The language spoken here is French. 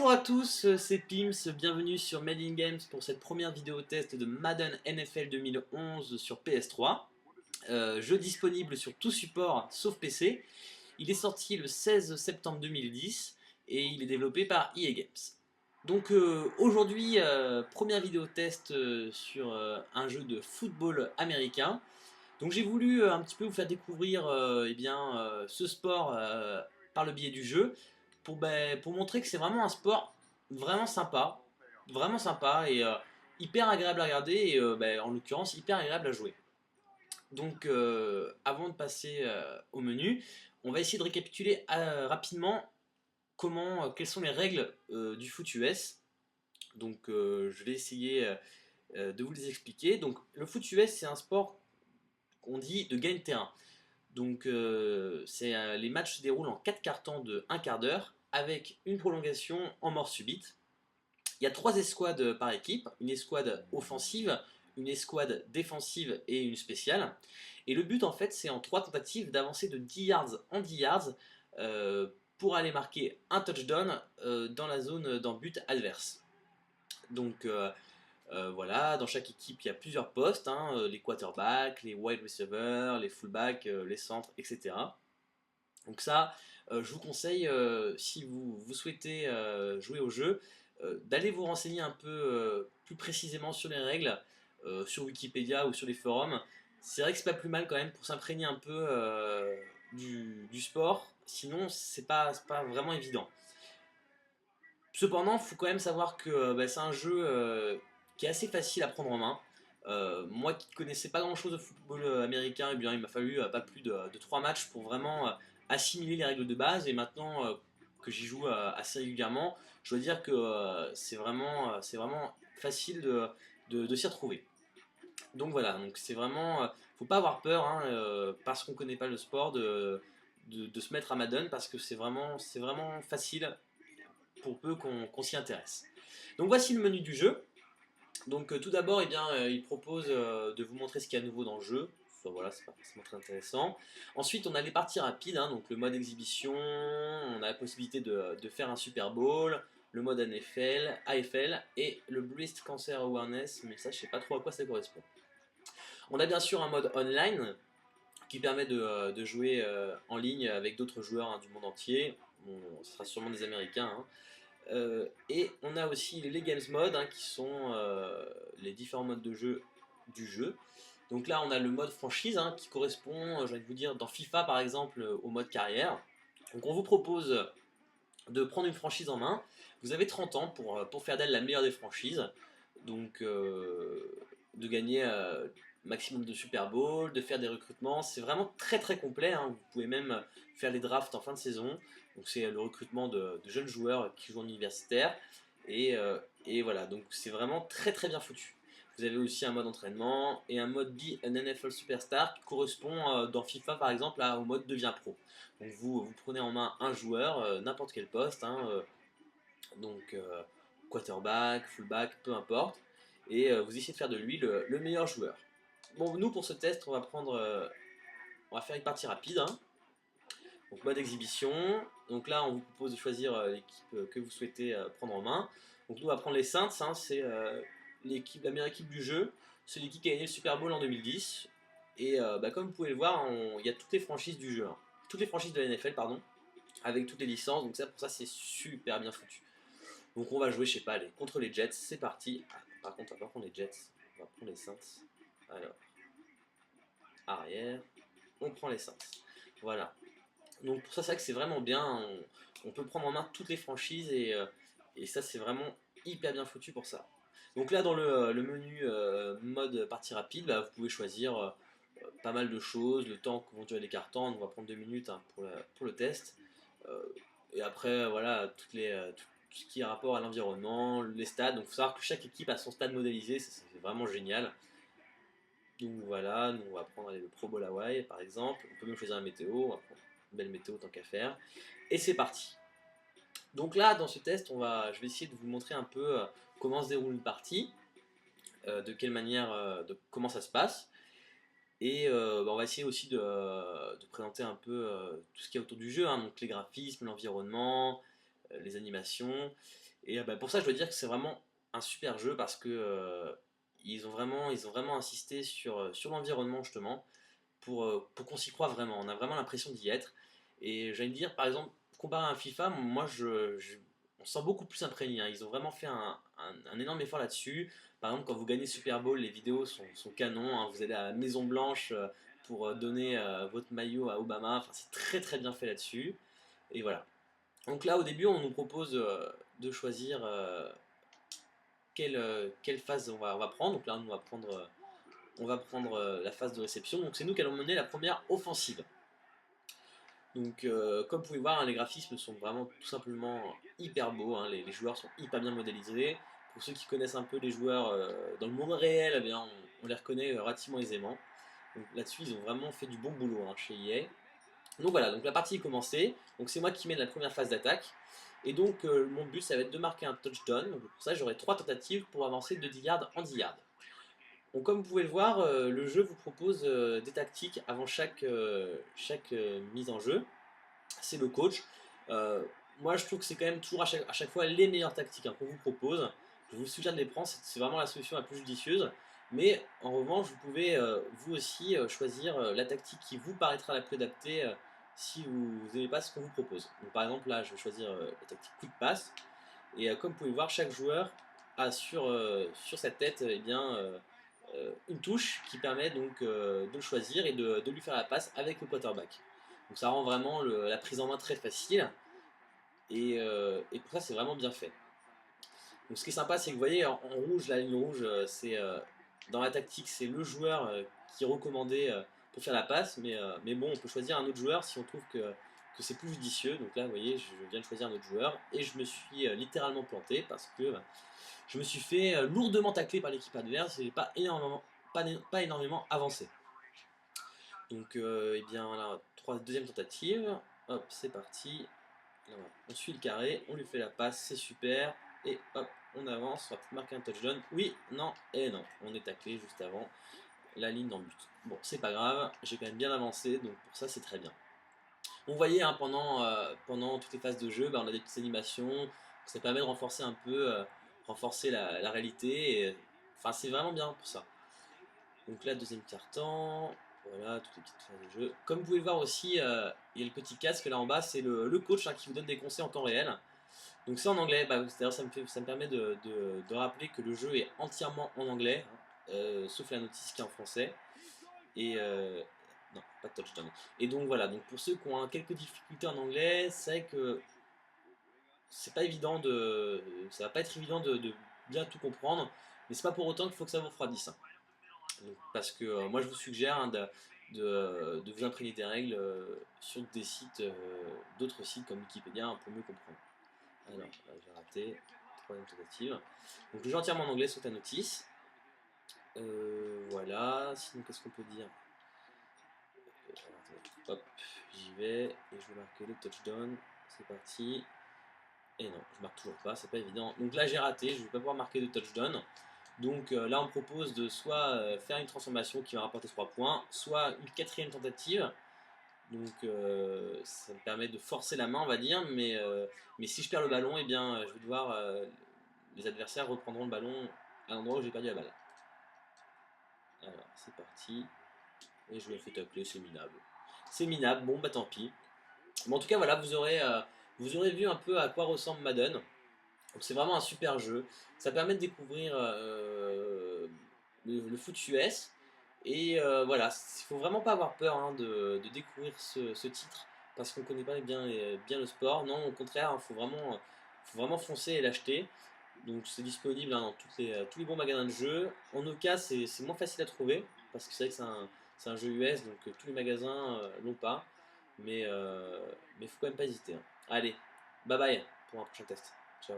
Bonjour à tous, c'est Pims, bienvenue sur Made in Games pour cette première vidéo test de Madden NFL 2011 sur PS3. Jeu disponible sur tout support sauf PC. Il est sorti le 16 septembre 2010 et il est développé par EA Games. Donc aujourd'hui, première vidéo test sur un jeu de football américain. Donc j'ai voulu un petit peu vous faire découvrir ce sport par le biais du jeu pour montrer que c'est vraiment un sport vraiment sympa et hyper agréable à regarder et en l'occurrence hyper agréable à jouer. Donc avant de passer au menu, on va essayer de récapituler rapidement quelles sont les règles du foot US. Donc je vais essayer de vous les expliquer. Donc le foot US c'est un sport qu'on dit de gagne-terrain. Donc les matchs se déroulent en 4 quarts-temps de un quart d'heure avec une prolongation en mort subite. Il y a 3 escouades par équipe, une escouade offensive, une escouade défensive et une spéciale. Et le but en fait c'est en 3 tentatives d'avancer de 10 yards en 10 yards pour aller marquer un touchdown dans la zone d'en but adverse. Donc voilà, dans chaque équipe, il y a plusieurs postes, les quarterbacks, les wide receivers, les fullbacks, les centres, etc. Donc ça, je vous conseille, si vous souhaitez jouer au jeu, d'aller vous renseigner un peu plus précisément sur les règles, sur Wikipédia ou sur les forums. C'est vrai que c'est pas plus mal quand même pour s'imprégner un peu du sport, sinon c'est pas vraiment évident. Cependant, il faut quand même savoir que c'est un jeu qui est assez facile à prendre en main. Moi qui ne connaissais pas grand chose de football américain, eh bien, il m'a fallu pas plus de 3 matchs pour vraiment assimiler les règles de base. Et maintenant que j'y joue assez régulièrement, je dois dire que c'est vraiment facile de s'y retrouver. Donc voilà, donc c'est vraiment, faut pas avoir peur parce qu'on connaît pas le sport de se mettre à Madden parce que c'est vraiment facile pour peu qu'on s'y intéresse. Donc voici le menu du jeu. Donc tout d'abord, il propose de vous montrer ce qu'il y a de nouveau dans le jeu. Enfin, voilà, c'est pas forcément très intéressant. Ensuite, on a les parties rapides, donc le mode exhibition, on a la possibilité de faire un Super Bowl, le mode AFL et le Breast Cancer Awareness, mais ça, je sais pas trop à quoi ça correspond. On a bien sûr un mode online qui permet de jouer en ligne avec d'autres joueurs du monde entier. Bon, ce sera sûrement des Américains. Et on a aussi les Games Mode qui sont les différents modes de jeu du jeu. Donc là on a le mode franchise qui correspond, j'ai envie de vous dire, dans FIFA par exemple au mode carrière. Donc on vous propose de prendre une franchise en main. Vous avez 30 ans pour faire d'elle la meilleure des franchises. Donc de gagner maximum de Super Bowl, de faire des recrutements. C'est vraiment très très complet. Vous pouvez même faire les drafts en fin de saison. Donc c'est le recrutement de jeunes joueurs qui jouent en universitaire. Et voilà, donc c'est vraiment très très bien foutu. Vous avez aussi un mode entraînement et un mode Be an NFL Superstar qui correspond dans FIFA par exemple au mode Devient Pro. Donc vous prenez en main un joueur, n'importe quel poste, donc quarterback, fullback, peu importe, et vous essayez de faire de lui le meilleur joueur. Bon, nous pour ce test, on va faire une partie rapide. Donc mode exhibition. Donc là, on vous propose de choisir l'équipe que vous souhaitez prendre en main. Donc nous, on va prendre les Saints. C'est la meilleure équipe du jeu. C'est l'équipe qui a gagné le Super Bowl en 2010. Et comme vous pouvez le voir, il y a toutes les franchises du jeu. Toutes les franchises de la NFL, pardon. Avec toutes les licences. Donc pour ça, c'est super bien foutu. Donc on va jouer, je sais pas, allez, contre les Jets. C'est parti. Ah, par contre, on va pas prendre les Jets. On va prendre les Saints. Alors, arrière. On prend les Saints. Voilà. Donc pour ça, c'est vrai que c'est vraiment bien. On peut prendre en main toutes les franchises et ça, c'est vraiment hyper bien foutu pour ça. Donc là, dans le menu mode partie rapide, vous pouvez choisir pas mal de choses, le temps que vont durer les cartons. On va prendre 2 minutes pour le test. Euh, et après, voilà, tout ce qui est rapport à l'environnement, les stades. Donc il faut savoir que chaque équipe a son stade modélisé, ça, c'est vraiment génial. Donc voilà, nous on va prendre le Pro Bowl Hawaii par exemple. On peut même choisir un météo, on va prendre une belle météo tant qu'à faire. Et c'est parti. Donc là, dans ce test, je vais essayer de vous montrer un peu comment se déroule une partie, de quelle manière, comment ça se passe. Et on va essayer aussi de présenter un peu tout ce qu'il y a autour du jeu, donc les graphismes, l'environnement, les animations. Et bah, pour ça, je dois dire que c'est vraiment un super jeu parce que ils ont vraiment insisté sur l'environnement justement pour qu'on s'y croit vraiment. On a vraiment l'impression d'y être. Et j'allais me dire, par exemple, comparé à un FIFA, moi on se sent beaucoup plus imprégné, hein. Ils ont vraiment fait un énorme effort là-dessus. Par exemple, quand vous gagnez Super Bowl, les vidéos sont canons, hein. Vous allez à la Maison Blanche pour donner votre maillot à Obama. Enfin, c'est très très bien fait là-dessus. Et voilà. Donc là, au début, on nous propose de choisir quelle phase on va prendre. Donc là, on va prendre la phase de réception. Donc c'est nous qui allons mener la première offensive. Donc comme vous pouvez voir, hein, les graphismes sont vraiment tout simplement hyper beaux, hein. Les joueurs sont hyper bien modélisés. Pour ceux qui connaissent un peu les joueurs dans le monde réel, eh bien, on les reconnaît relativement aisément. Donc là-dessus, ils ont vraiment fait du bon boulot, hein, chez EA. Donc voilà, donc la partie est commencée. Donc c'est moi qui mène la première phase d'attaque. Et donc mon but, ça va être de marquer un touchdown. Donc pour ça, j'aurai 3 tentatives pour avancer de 10 yards en 10 yards. Donc comme vous pouvez le voir, le jeu vous propose des tactiques avant chaque mise en jeu. C'est le coach. Euh, Moi, je trouve que c'est quand même toujours à chaque fois les meilleures tactiques, hein, qu'on vous propose. Je vous suggère de les prendre, c'est vraiment la solution la plus judicieuse. Mais en revanche, vous pouvez vous aussi choisir la tactique qui vous paraîtra la plus adaptée si vous n'aimez pas ce qu'on vous propose. Donc, par exemple, là, je vais choisir la tactique quick pass. Et comme vous pouvez le voir, chaque joueur a sur sa tête eh bien, une touche qui permet donc de le choisir et de lui faire la passe avec le quarterback. Donc ça rend vraiment la prise en main très facile et pour ça c'est vraiment bien fait. Donc ce qui est sympa c'est que vous voyez en rouge, la ligne rouge, c'est dans la tactique c'est le joueur qui est recommandé pour faire la passe, mais bon on peut choisir un autre joueur si on trouve que c'est plus judicieux. Donc là vous voyez je viens de choisir un autre joueur et je me suis littéralement planté parce que je me suis fait lourdement tacler par l'équipe adverse et j'ai pas énormément avancé. Donc, eh bien, voilà, deuxième tentative. Hop, c'est parti. Là, voilà. On suit le carré, on lui fait la passe, c'est super. Et hop, on avance, on va marquer un touchdown. Oui, non, et non. On est taclé juste avant la ligne dans le but. Bon, c'est pas grave, j'ai quand même bien avancé, donc pour ça, c'est très bien. On voyait hein, pendant toutes les phases de jeu, bah, on a des petites animations. Ça permet de renforcer un peu, renforcer la réalité. Enfin, c'est vraiment bien pour ça. Donc là, deuxième quart-temps, voilà, toutes les petites phases de jeu. Comme vous pouvez le voir aussi, il y a le petit casque là en bas, c'est le coach hein, qui vous donne des conseils en temps réel. Donc c'est en anglais, bah, d'ailleurs ça me permet de rappeler que le jeu est entièrement en anglais, hein, sauf la notice qui est en français. Et non, pas de touchdown. Et donc voilà, donc pour ceux qui ont quelques difficultés en anglais, c'est que c'est pas évident ça va pas être évident de bien tout comprendre, mais c'est pas pour autant qu'il faut que ça vous refroidisse, hein. Donc, parce que moi je vous suggère hein, de vous imprégner des règles sur des sites, d'autres sites comme Wikipédia pour mieux comprendre. Alors, j'ai raté, troisième tentative. Donc le jeu entièrement en anglais sauf la notice. Voilà, sinon qu'est-ce qu'on peut dire? Hop, j'y vais et je vais marquer le touchdown. C'est parti. Et non, je marque toujours pas, c'est pas évident. Donc là j'ai raté, je vais pas pouvoir marquer de touchdown. Donc là on me propose de soit faire une transformation qui va rapporter 3 points, soit une quatrième tentative. Donc ça me permet de forcer la main on va dire, mais si je perds le ballon, eh bien je vais devoir les adversaires reprendront le ballon à l'endroit où j'ai perdu la balle. Alors c'est parti. Et je me fais tacler, c'est minable. C'est minable, bon bah tant pis. Mais en tout cas voilà, vous aurez vu un peu à quoi ressemble Madden. Donc c'est vraiment un super jeu. Ça permet de découvrir le foot US. Et voilà, il faut vraiment pas avoir peur hein, de découvrir ce titre parce qu'on connaît pas bien le sport. Non, au contraire, il faut vraiment foncer et l'acheter. Donc c'est disponible hein, dans tous les bons magasins de jeux. En Oka, c'est moins facile à trouver parce que c'est vrai que c'est un jeu US, donc tous les magasins l'ont pas. Mais faut quand même pas hésiter, hein. Allez, bye bye pour un prochain test. Ciao.